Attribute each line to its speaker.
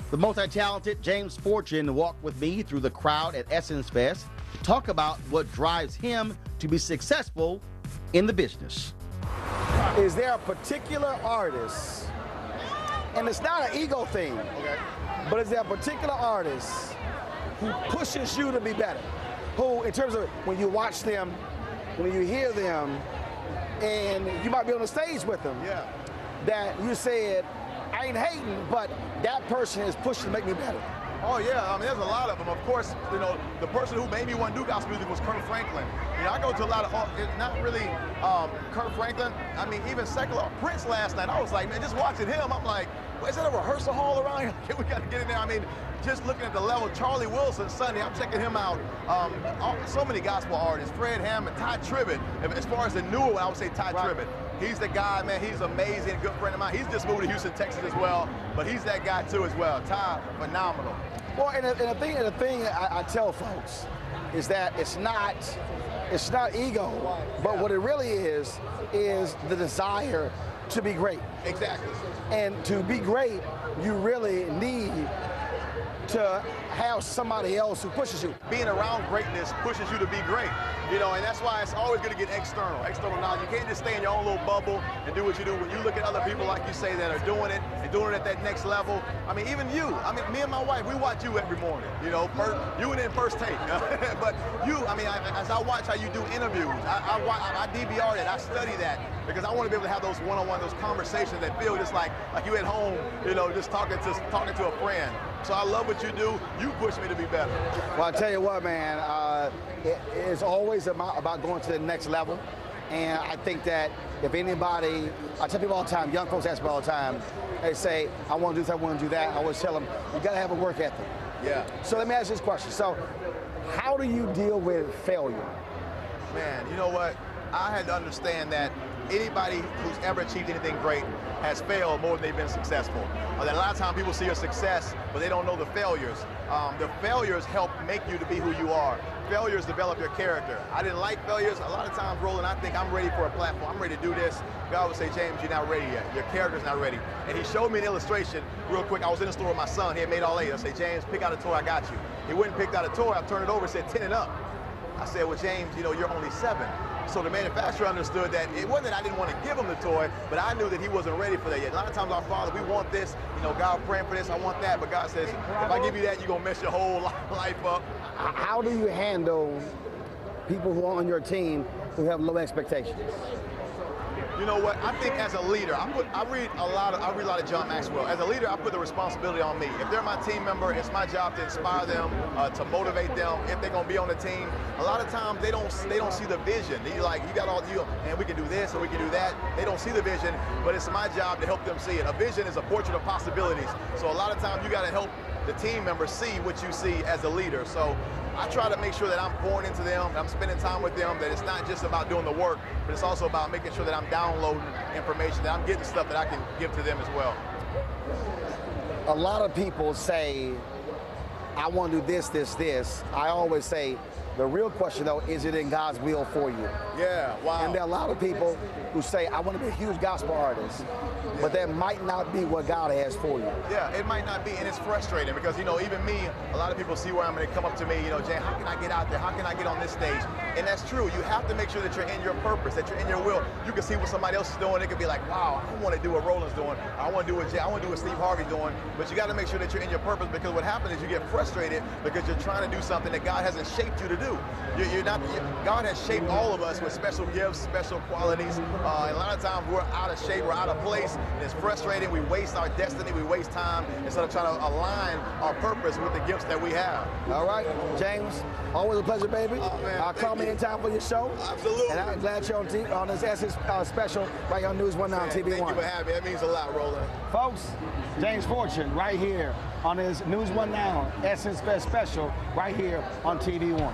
Speaker 1: The multi-talented James Fortune walked with me through the crowd at Essence Fest to talk about what drives him to be successful in the business.
Speaker 2: Is there a particular artist, and it's not an ego thing, but is there a particular artist who pushes you to be better? Who, in terms of when you watch them, when you hear them, and you might be on the stage with them, that you said, I ain't hating, but that person is pushing to make me better.
Speaker 3: Oh yeah, I mean there's a lot of them. Of course, you know, the person who made me want to do gospel music was Kurt Franklin. You know, I go to a lot of, not really Kurt Franklin, I mean even secular. Prince last night, I was like, man, just watching him, I'm like, well, is that a rehearsal hall around here? We got to get in there. I mean, just looking at the level, Charlie Wilson Sunday, I'm checking him out. So many gospel artists, Fred Hammond, Ty Tribbett. As far as the newer one, I would say Ty Tribbett. He's the guy, man, he's amazing, good friend of mine. He's just moved to Houston, Texas as well, but he's that guy too as well. Ty, phenomenal.
Speaker 2: Well, and the thing I tell folks is that it's not ego, but what it really is the desire to be great.
Speaker 3: Exactly.
Speaker 2: And to be great, you really need to have somebody else who pushes you.
Speaker 3: Being around greatness pushes you to be great, you know, and that's why it's always good to get external knowledge. You can't just stay in your own little bubble and do what you do. When you look at other people, like you say, that are doing it and doing it at that next level, I mean, even you, I mean, me and my wife, we watch you every morning, you know, you and then First Take. But you, I mean, as I watch how you do interviews, I DVR that, I study that, because I want to be able to have those one-on-one, those conversations that feel just like you at home, you know, just talking to a friend. So I love what you do. You push me to be better.
Speaker 2: Well, I tell you what, man, it's always about going to the next level. And I think that if anybody, I tell people all the time, young folks ask me all the time, they say, I want to do this, I want to do that. I always tell them, you got to have a work ethic.
Speaker 3: Yeah.
Speaker 2: So let me ask you this question. So how do you deal with failure?
Speaker 3: Man, you know what? I had to understand that anybody who's ever achieved anything great has failed more than they've been successful. That a lot of times people see your success, but they don't know the failures. The failures help make you to be who you are. Failures develop your character. I didn't like failures. A lot of times, Roland, I think I'm ready for a platform. I'm ready to do this. God would say, James, you're not ready yet. Your character's not ready. And he showed me an illustration real quick. I was in the store with my son. He had made all 8. I said, James, pick out a toy, I got you. He went and picked out a toy. I turned it over and said 10 and up. I said, well, James, you know, you're only 7. So the manufacturer understood that it wasn't that I didn't want to give him the toy, but I knew that he wasn't ready for that yet. A lot of times our Father, we want this, you know, God, I'm praying for this, I want that, but God says, if I give you that, you're going to mess your whole life up.
Speaker 2: How do you handle people who are on your team who have low expectations?
Speaker 3: You know what? I think as a leader, I read a lot of John Maxwell. As a leader, I put the responsibility on me. If they're my team member, it's my job to inspire them, to motivate them. If they're gonna be on the team, a lot of times they don't see the vision. They're like, you got all you, and we can do this or we can do that. They don't see the vision, but it's my job to help them see it. A vision is a portrait of possibilities. So a lot of times you got to help the team members see what you see as a leader. So I try to make sure that I'm pouring into them, that I'm spending time with them, that it's not just about doing the work, but it's also about making sure that I'm downloading information, that I'm getting stuff that I can give to them as well.
Speaker 2: A lot of people say, I want to do this, this, this. I always say, the real question though, is it in God's will for you?
Speaker 3: Yeah, wow.
Speaker 2: And there are a lot of people who say, I want to be a huge gospel artist, but that might not be what God has for you.
Speaker 3: Yeah, it might not be, and it's frustrating because, you know, even me, a lot of people see where I'm going to come up to me, you know, Jay, how can I get out there? How can I get on this stage? And that's true. You have to make sure that you're in your purpose, that you're in your will. You can see what somebody else is doing. It could be like, wow, I want to do what Roland's doing. I want to do what Jay, I want to do what Steve Harvey's doing. But you got to make sure that you're in your purpose, because what happens is you get frustrated because you're trying to do something that God hasn't shaped you to do. God has shaped all of us with special gifts, special qualities. And a lot of times we're out of shape, we're out of place, and it's frustrating. We waste our destiny, we waste time instead of trying to align our purpose with the gifts that we have.
Speaker 2: All right, James, always a pleasure, baby.
Speaker 3: Oh, man,
Speaker 2: call me anytime for your show.
Speaker 3: Absolutely.
Speaker 2: And I'm glad you're on this Essence special right here on NewsOne now on TV1.
Speaker 3: Thank you for having me. That means a lot, Roland.
Speaker 2: Folks, James Fortune right here on his NewsOne Now Essence Fest special right here on TV1.